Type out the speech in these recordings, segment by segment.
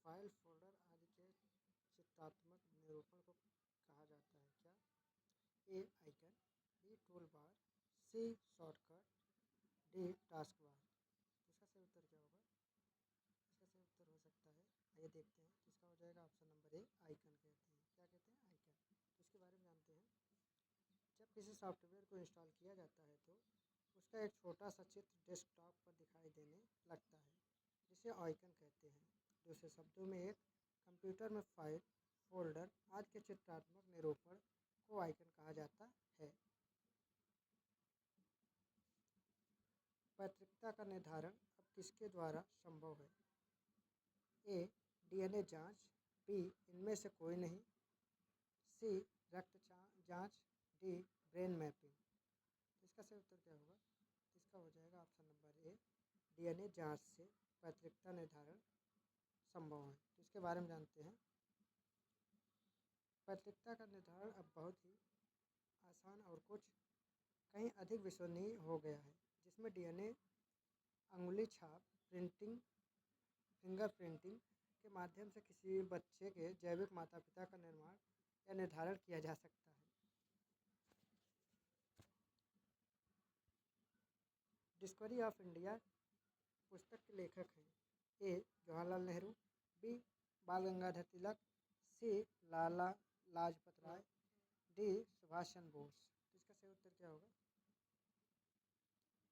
File, folder आदि के चित्रात्मक निरूपण को कहा जाता है क्या? A. Icon, B. Tool bar, C. Shortcut, D. Task bar. इसका सही उत्तर क्या होगा? इसका सही उत्तर हो सकता है, आइए देखते हैं। तो इसका हो जाएगा ऑप्शन नंबर ए, आइकन कहते हैं। क्या कहते हैं? आइकन। तो इसके बारे में जानते हैं। जब किसी सॉफ्टवेयर को इंस्टॉल किया जाता है तो उसका एक छोटा सा चित्र डेस्कटॉप पर दिखाई देने लगता है, जिसे आइकन कहते हैं। दूसरे शब्दों में, एक कंप्यूटर में फाइल, फोल्डर आदि के चित्रात्मक निरूपण को आइकन कहा जाता है। पैतृकता का निर्धारण अब किसके द्वारा संभव है? ए. डीएनए जांच, बी. इनमें से कोई नहीं, सी. रक्त जांच, डी. Brain mapping. तो इसका सही उत्तर क्या होगा? इसका हो जाएगा ऑप्शन नंबर ए, डीएनए जांच से पैतृकता निर्धारण संभव है। तो इसके बारे में जानते हैं। पैतृकता का निर्धारण अब बहुत ही आसान और कुछ कहीं अधिक विश्वसनीय हो गया है, जिसमें डीएनए अंगुली छाप प्रिंटिंग, फिंगरप्रिंटिंग के माध्यम से किसी बच्चे के जैविक माता पिता का निर्माण या निर्धारण किया जा सकता है। डिस्कवरी ऑफ इंडिया पुस्तक के लेखक हैं। ए. जवाहरलाल नेहरू, बी. बाल गंगाधर तिलक, सी. लाला लाजपत राय, डी. सुभाष चंद्र बोस। तो इसका सही उत्तर क्या होगा?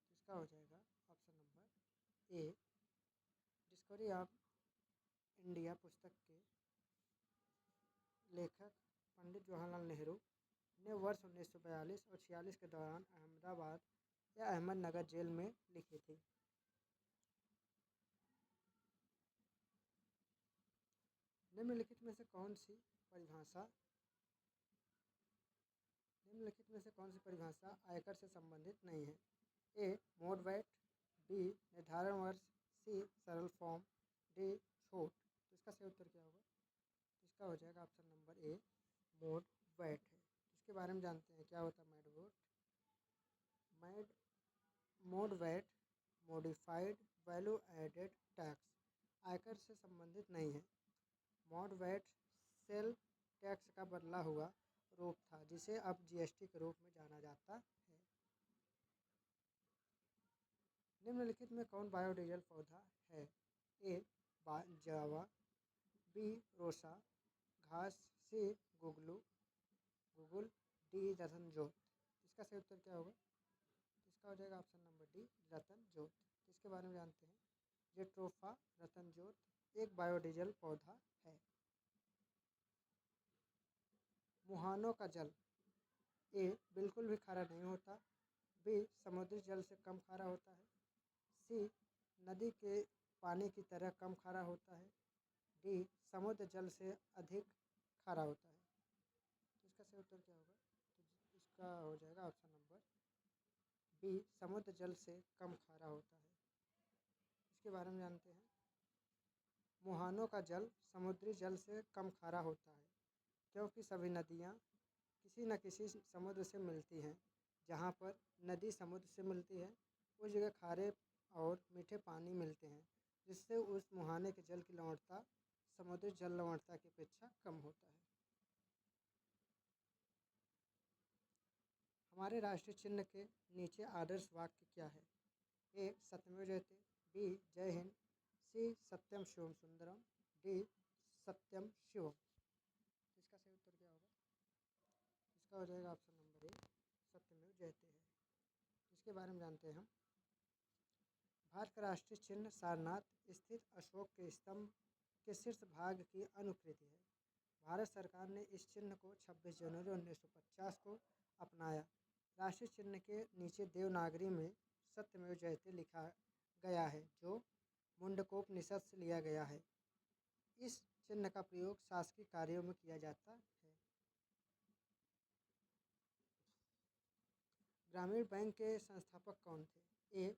तो इसका हो जाएगा option number A, discovery of India पुस्तक के लेखक पंडित जवाहरलाल नेहरू ने वर्ष 1942 और 46 के दौरान अहमदाबाद या अहमदनगर जेल में लिखी थी। निम्नलिखित में से कौन सी परिभाषा आयकर से संबंधित नहीं है? ए. Mode VAT, B. निर्धारण वर्ष, सी. सरल फॉर्म, डी. छूट। तो इसका सही उत्तर क्या होगा? तो इसका हो जाएगा option number A, mode VAT है। इसके बारे में जानते हैं। क्या होता है mod VAT? Modified value added tax आयकर से संबंधित नहीं है। मोड वैट सेल टैक्स का बदला हुआ रूप था, जिसे अब जीएसटी के रूप में जाना जाता है। निम्नलिखित में कौन बायोडीजल पौधा है? ए. जावा, बी. रोसा घास, सी. गुगुल, डी. रतन जोत। इसका सही उत्तर क्या होगा? इसका हो जाएगा ऑप्शन नंबर डी, रतन जोत। इसके बारे में जानते हैं। जेट्रोफा रतन जोत एक बायोडीजल पौधा है। मुहानों का जल, ए. बिल्कुल भी खारा नहीं होता, बी. समुद्री जल से कम खारा होता है, सी. नदी के पानी की तरह कम खारा होता है, डी. समुद्र जल से अधिक खारा होता है। तो इसका सही उत्तर क्या होगा? तो इसका हो जाएगा ऑप्शन नंबर बी, समुद्र जल से कम खारा होता है। इसके बारे में जानते हैं। मुहानों का जल समुद्री जल से कम खारा होता है, क्योंकि सभी नदियाँ किसी न किसी समुद्र से मिलती हैं। जहाँ पर नदी समुद्र से मिलती है, उस जगह खारे और मीठे पानी मिलते हैं, जिससे उस मुहाने के जल की लवणता समुद्री जल लवणता की अपेक्षा कम होता है। हमारे राष्ट्रीय चिन्ह के नीचे आदर्श वाक्य क्या है? ए. सत्यमेव जयते, बी. जय हिंद, सी. सत्यम शिवम सुंदरम, डी. सत्यम शिवम। इसका सही उत्तर क्या होगा? इसका हो जाएगा ऑप्शन नंबर ए, सत्यमेव जयते है। इसके बारे में जानते हैं हम। भारत का राष्ट्रीय चिन्ह सारनाथ स्थित अशोक के स्तंभ के शीर्ष भाग की अनुकृति है। भारत सरकार ने इस चिन्ह को 26 जनवरी 1950 को अपनाया। राष्ट्रीय चिन्ह के नीचे देवनागरी में सत्यमेव जयते लिखा गया है, जो मुंडकोपनिषद से लिया गया है। इस चिन्ह का प्रयोग शासकीय कार्यों में किया जाता है। ग्रामीण बैंक के संस्थापक कौन थे? ए.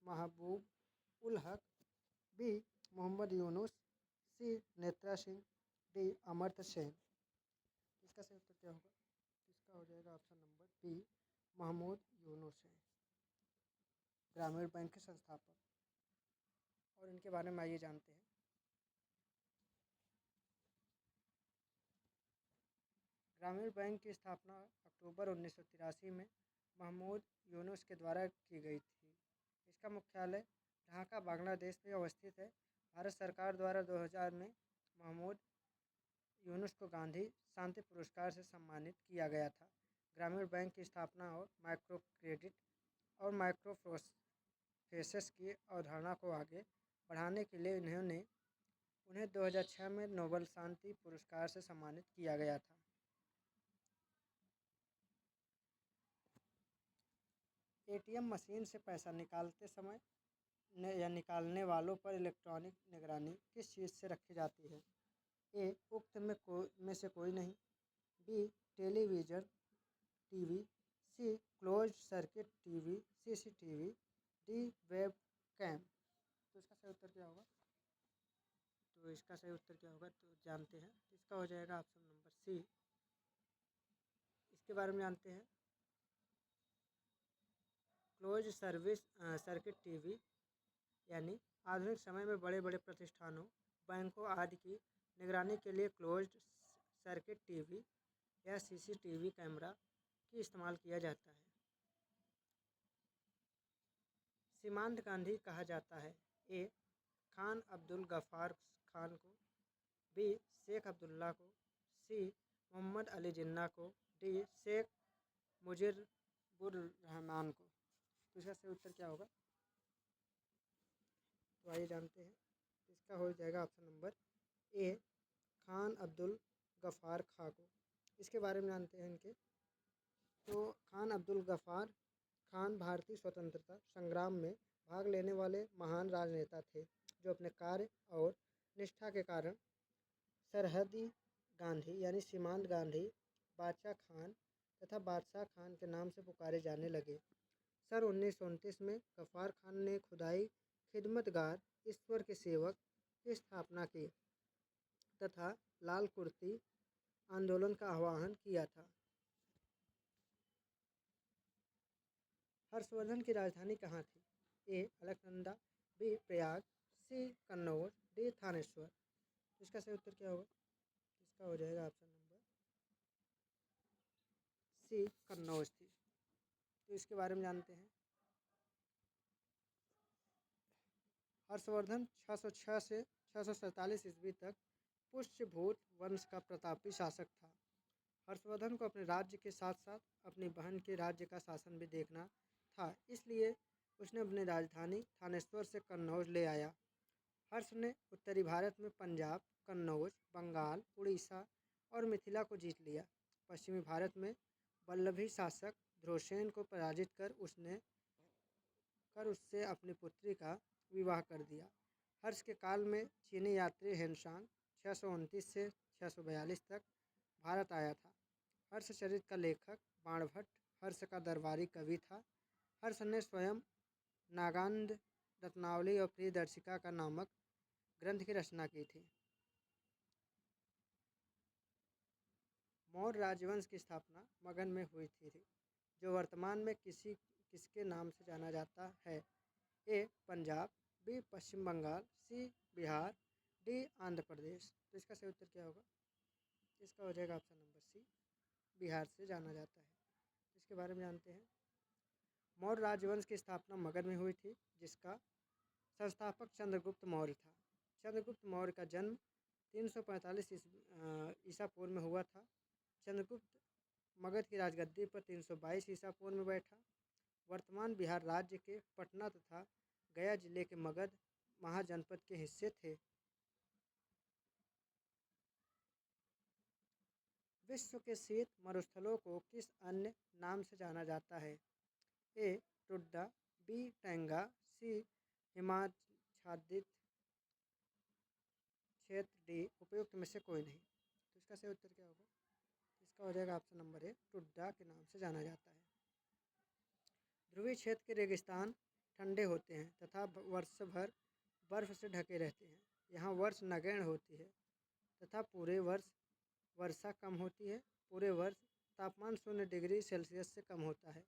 Mahbub ul Haq, B. Mohammad Yunus, C. Netra Singh, D. Amartya Sen. इसका सही उत्तर क्या होगा? इसका हो जाएगा option number B, Mahmud Yunus है, ग्रामीण बैंक के संस्थापक। और इनके बारे में आइए जानते हैं। ग्रामीण बैंक की स्थापना अक्टूबर 1983 में महमूद यूनुस के द्वारा की गई थी। इसका मुख्यालय ढाका बांग्लादेश में अवस्थित है। भारत सरकार द्वारा 2000 में महमूद यूनुस को गांधी शांति पुरस्कार से सम्मानित किया गया था। ग्रामीण बैंक की स्थापना और माइक्रो क्रेडिट और माइक्रो प्रोसेस की अवधारणा को आगे बढ़ाने के लिए उन्हें 2006 में नोबेल शांति पुरस्कार से सम्मानित किया गया था। एटीएम मशीन से पैसा निकालते समय या निकालने वालों पर इलेक्ट्रॉनिक निगरानी किस चीज़ से रखी जाती है? ए. उक्त में से कोई नहीं। B. Television TV. C. Closed circuit TV CCTV. D. Webcam. तो इसका सही उत्तर क्या होगा? तो जानते हैं। इसका हो जाएगा ऑप्शन नंबर सी। इसके बारे में जानते हैं। क्लोज सर्किट टीवी यानी आधुनिक समय में बड़े बड़े प्रतिष्ठानों, बैंकों आदि की निगरानी के लिए क्लोज्ड सर्किट टीवी या सीसीटीवी कैमरा की इस्तेमाल किया जाता है। सीमांत गांधी कहा जाता है। ए. खान अब्दुल गफ्फार खान को। बी. शेख अब्दुल्ला को। सी. मोहम्मद अली जिन्ना को। डी. शेख मुजीबुर रहमान को। तो इसका सही उत्तर क्या होगा? तो आइए जानते हैं। इसका हो जाएगा option number A. Khan Abdul Ghaffar Khan को। इसके बारे में जानते हैं इनके। तो खान अब्दुल गफ्फार खान भारतीय स्वतंत्रता संग्राम में भाग लेने वाले महान राजनेता थे, जो अपने कार्य और निष्ठा के कारण सरहदी गांधी यानी सीमांत गांधी, बादशाह खान तथा बादशाह खान के नाम से पुकारे जाने लगे। सन 1929 में गफ्फार खान ने खुदाई खिदमतगार ईश्वर के सेवक की स्थापना की तथा लाल कुर्ती आंदोलन का आह्वान किया था। हर्षवर्धन की राजधानी कहाँ थी? ए. अलकनंदा। बी. प्रयाग। सी. कन्नौज। डी. थानेश्वर। इसका सही उत्तर क्या होगा? इसका हो जाएगा ऑप्शन नंबर सी. कन्नौज थी। तो इसके बारे में जानते हैं। हर्षवर्धन 606 से 647 ईस्वी तक पुष्यभूत वंश का प्रतापी शासक था। हर्षवर्धन को अपने राज्य के साथ साथ अपनी बहन के राज्य का शासन भी देखना था, इसलिए उसने अपनी राजधानी थानेश्वर से कन्नौज ले आया। हर्ष ने उत्तरी भारत में पंजाब, कन्नौज, बंगाल, उड़ीसा और मिथिला को जीत लिया। पश्चिमी भारत में वल्लभी शासक ध्रुवसेन को पराजित कर उससे अपनी पुत्री का विवाह कर दिया। हर्ष के काल में चीनी यात्री हेनसांग 629 से 642 तक भारत आया था। हर्षचरित का लेखक बाणभट्ट हर्ष का दरबारी कवि था। हर्ष ने स्वयं नागानंद रत्नावली और प्रियदर्शिका का नामक ग्रंथ की रचना की थी। मौर्य राजवंश की स्थापना मगध में हुई थी, जो वर्तमान में किसके नाम से जाना जाता है? ए. पंजाब। बी. पश्चिम बंगाल। सी. बिहार। डी. आंध्र प्रदेश। तो इसका सही उत्तर क्या होगा? इसका हो जाएगा ऑप्शन नंबर सी। बिहार से जाना जाता है। इसके बारे में जानते हैं। मौर्य राजवंश की स्थापना मगध में हुई थी, जिसका संस्थापक चंद्रगुप्त मौर्य था। चंद्रगुप्त मौर्य का जन्म 345 ईसा पूर्व में हुआ था। चंद्रगुप्त मगध की राजगद्दी पर 322 ईसा पूर्व में बैठा। वर्तमान बिहार राज्य के पटना तथा गया जिले के मगध महाजनपद के हिस्से थे। विश्व के शीत मरुस्थलों को किस अन्य नाम से जाना जाता है? ए. टुड्डा। बी. टैंगा। सी. हिमाच्छादित क्षेत्र। डी. उपयुक्त में से कोई नहीं। तो इसका सही उत्तर क्या होगा? इसका हो जाएगा ऑप्शन नंबर ए. टुड्डा के नाम से जाना जाता है। ध्रुवीय क्षेत्र के रेगिस्तान ठंडे होते हैं तथा वर्ष भर बर्फ से ढके रहते हैं। यहाँ वर्ष नगण्य होती है तथा पूरे वर्ष वर्षा कम होती है। पूरे वर्ष तापमान 0 डिग्री सेल्सियस से कम होता है।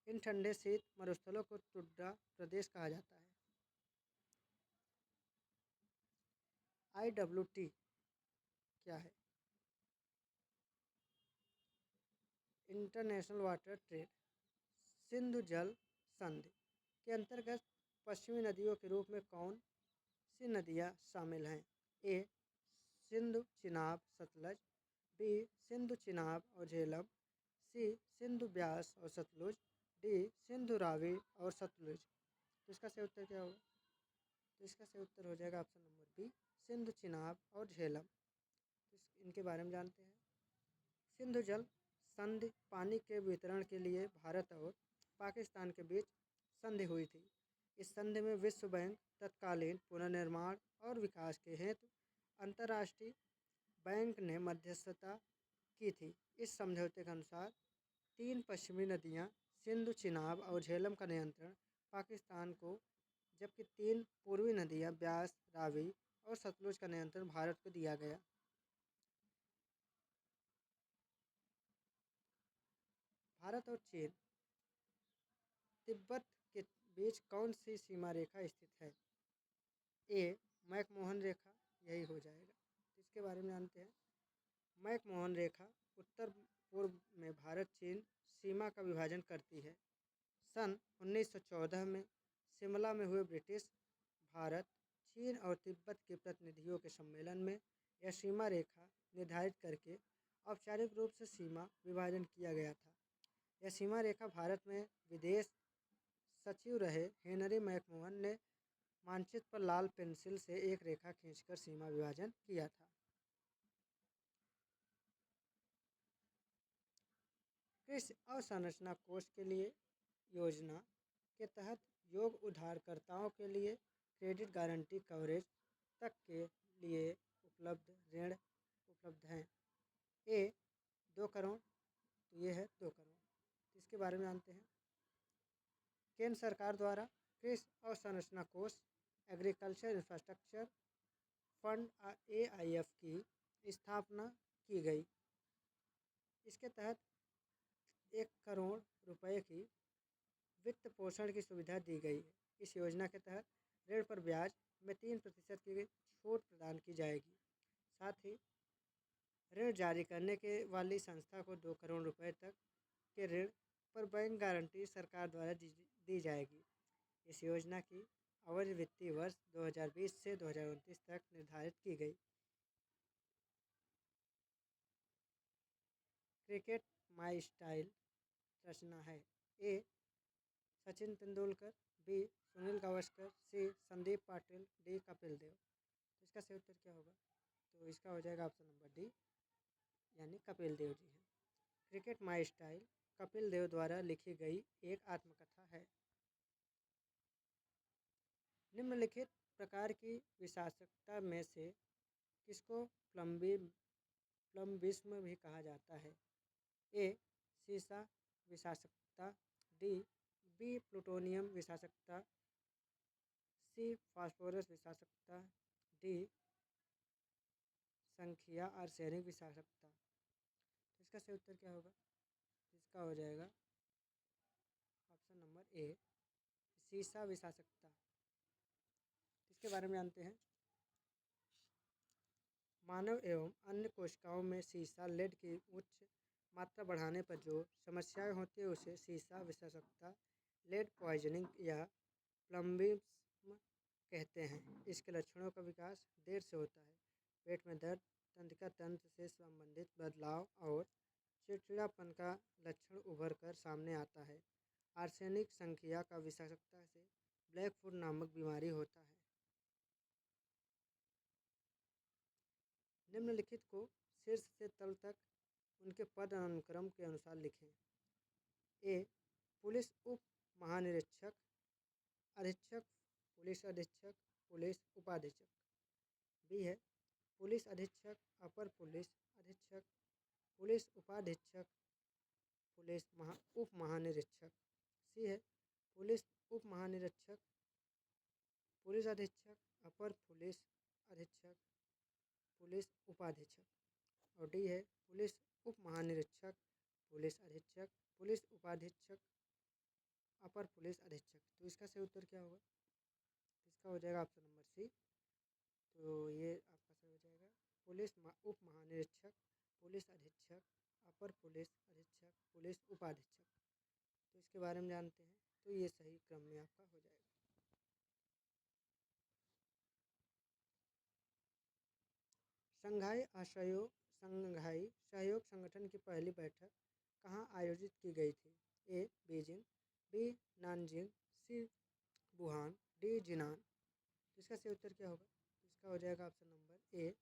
इन ठंडे शीत मरुस्थलों को टुड्डा प्रदेश कहा जाता है। IWT क्या है? इंटरनेशनल वाटर ट्रेड सिंधु जल संधि के अंतर्गत पश्चिमी नदियों के रूप में कौन सी नदियाँ शामिल हैं? ए सिंधु चिनाब सतलज, बी सिंधु चिनाब और झेलम, सी सिंधु ब्यास और सतलुज, डी सिंधु रावी और सतलुज। तो इसका सही उत्तर क्या होगा? तो इसका सही उत्तर हो जाएगा option number B Sindhu Chenab और झेलम। इनके बारे में जानते हैं। सिंधु जल संधि पानी के वितरण के लिए भारत और पाकिस्तान के बीच संधि हुई थी। इस संधि में विश्व बैंक तत्कालीन पुनर्निर्माण और विकास के हेतु अंतर्राष्ट्रीय बैंक ने मध्यस्थता की थी। इस समझौते के अनुसार 3 पश्चिमी नदियाँ सिंधु चिनाब और झेलम का नियंत्रण पाकिस्तान को, जबकि 3 पूर्वी नदियाँ ब्यास रावी और सतलुज का नियंत्रण भारत को दिया गया। भारत और चीन तिब्बत के बीच कौन सी सीमा रेखा स्थित है? ए मैकमोहन रेखा, यही हो जाएगा। इसके बारे में जानते हैं। मैकमोहन रेखा उत्तर पूर्व में भारत चीन सीमा का विभाजन करती है। सन 1914 में शिमला में हुए ब्रिटिश भारत, चीन और तिब्बत के प्रतिनिधियों के सम्मेलन में यह सीमा रेखा निर्धारित करके औपचारिक रूप से सीमा विभाजन किया गया था। यह सीमा रेखा भारत में विदेश सचिव रहे हेनरी मैकमोहन ने मानचित्र पर लाल पेंसिल से एक रेखा खींचकर सीमा विभाजन किया था। कृषि अवसंरचना कोष के लिए योजना के तहत योग्य उधारकर्ताओं के लिए क्रेडिट गारंटी कवरेज तक के लिए उपलब्ध ऋण उपलब्ध हैं। ए 2 करोड़, तो ये है 2 करोड़। इसके बारे में जानते हैं। केंद्र सरकार द्वारा कृषि अवसंरचना कोष एग्रीकल्चर इंफ्रास्ट्रक्चर फंड AIF की स्थापना की गई। इसके तहत 1 करोड़ रुपए की वित्त पोषण की सुविधा दी गई है। इस योजना के तहत ऋण पर ब्याज में 3% की छूट प्रदान की जाएगी। साथ ही ऋण जारी करने के वाली संस्था को 2 करोड़ रुपए तक के ऋण पर बैंक गारंटी सरकार द्वारा दी जाएगी। इस योजना की अवधि वित्तीय वर्ष 2020 से 2029 तक निर्धारित की गई। क्रिकेट माई स्टाइल रचना है। ए सचिन तेंदुलकर, बी सुनील गावस्कर, सी संदीप पाटिल, डी कपिल देव। तो इसका सही उत्तर क्या होगा? तो इसका हो जाएगा ऑप्शन नंबर डी, यानी कपिल देव जी हैं। Cricket my style Kapil Dev द्वारा लिखी गई एक आत्मकथा है। निम्नलिखित प्रकार की विशासकता में से किसको प्लम्बिज्म भी कहा जाता है? ए सीसा विशासकता, बी प्लूटोनियम विशासकता, सी फास्फोरस विशासकता, डी संख्या आर्सेनिक विशासकता। तो इसका सही उत्तर क्या होगा? इसका हो जाएगा ऑप्शन नंबर ए सीसा विशासकता। इसके बारे में जानते हैं। मानव एवं अन्य कोशिकाओं में सीसा लेड की उच्च मात्रा बढ़ाने पर जो समस्याएं होती है उसे सीसा विशासकता, लेड पॉइजनिंग या प्लम्बिज्म कहते हैं। इसके लक्षणों का विकास देर से होता है। पेट में दर्द, तंत्रिका तंत्र से संबंधित बदलाव और चिड़चिड़ापन का लक्षण उभर कर सामने आता है। आर्सेनिक संख्या का विशासकता से ब्लैक फुट नामक बीमारी होता है। निम्नलिखित को शीर्ष से तल तक उनके पद अनुक्रम के अनुसार लिखें। ए पुलिस उप महानिरीक्षक, अधीक्षक, पुलिस अधीक्षक, पुलिस उपाधीक्षक। बी है पुलिस अधीक्षक, अपर पुलिस अधीक्षक, पुलिस उपाधीक्षक, पुलिस उप महानिरीक्षक। सी है पुलिस उप महानिरीक्षक, पुलिस अधीक्षक, अपर पुलिस अधीक्षक, पुलिस उपाधीक्षक। और डी है पुलिस उप महानिरीक्षक, पुलिस अधीक्षक, पुलिस उपाधीक्षक, अपर पुलिस अधीक्षक। तो इसका सही उत्तर क्या होगा? इसका हो जाएगा ऑप्शन नंबर सी। तो ये आपका सही हो जाएगा पुलिस उप महानिरीक्षक, पुलिस अधीक्षक, अपर पुलिस अधीक्षक, पुलिस उपाधीक्षक। तो इसके बारे में जानते हैं, तो ये सही क्रम में आपका हो जाएगा। शंघाई सहयोग संगठन की पहली बैठक कहाँ आयोजित की गई थी? ए बीजिंग, बी नानजिंग, सी वुहान, डी जिनान। तो इसका सही उत्तर क्या होगा? तो इसका हो जाएगा ऑप्शन नंबर ए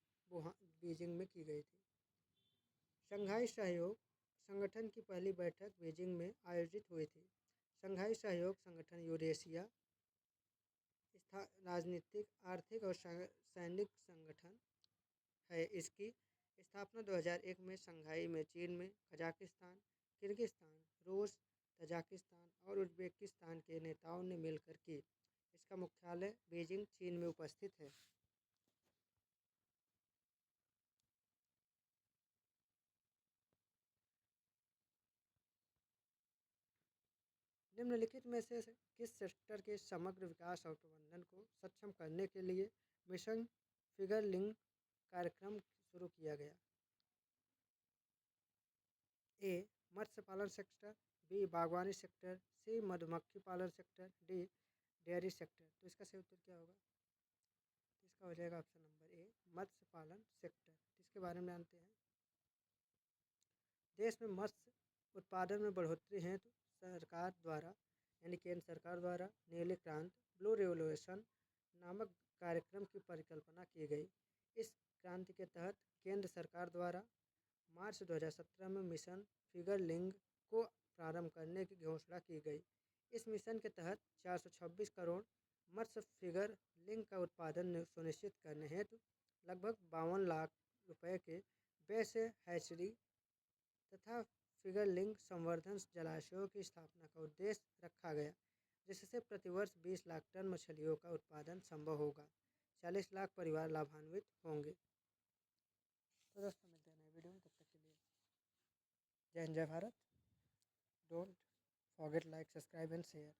बीजिंग में की गई थी। शंघाई सहयोग संगठन की पहली बैठक बीजिंग में आयोजित हुई थी। शंघाई सहयोग संगठन यूरेशिया राजनीतिक, आर्थिक और सैनिक संगठन है। इसकी स्थापना 2001 में शंघाई में चीन में कजाकिस्तान, किर्गिस्तान, रूस, तजाकिस्तान और उज्बेकिस्तान के नेताओं ने मिलकर की। इसका मुख्यालय बीजिंग, चीन में उपस्थित है। निम्नलिखित में से किस सेक्टर के समग्र विकास और प्रबंधन को सक्षम करने के लिए मिशन फिगरलिंग कार्यक्रम शुरू किया गया? ए मत्स्य पालन सेक्टर, बी बागवानी सेक्टर, सी मधुमक्खी पालन सेक्टर, डी डेयरी सेक्टर। तो इसका सही उत्तर क्या होगा? तो इसका हो जाएगा ऑप्शन नंबर ए मत्स्य पालन सेक्टर। इसके बारे में जानते हैं। देश में मत्स्य उत्पादन में बढ़ोतरी हेतु सरकार द्वारा यानी केंद्र सरकार द्वारा नीली क्रांति ब्लू रेवोल्यूशन नामक कार्यक्रम की परिकल्पना की गई। इस क्रांति के तहत केंद्र सरकार द्वारा मार्च 2017 में मिशन फिगरलिंग को प्रारंभ करने की घोषणा की गई। इस मिशन के तहत 426 करोड़ मत्स्य फिगरलिंग का उत्पादन सुनिश्चित करने हेतु लगभग 52 लाख रुपए के व्यय से हैचरी तथा फिगरलिंग संवर्धन जलाशयों की स्थापना का उद्देश्य रखा गया, जिससे प्रतिवर्ष 20 लाख टन मछलियों का उत्पादन संभव होगा। 40 लाख परिवार लाभान्वित होंगे। तो दोस्तों मिलते हैं नए वीडियो में, तब तक के लिए जय हिंद, जय Bharat. Don't forget like, subscribe and share.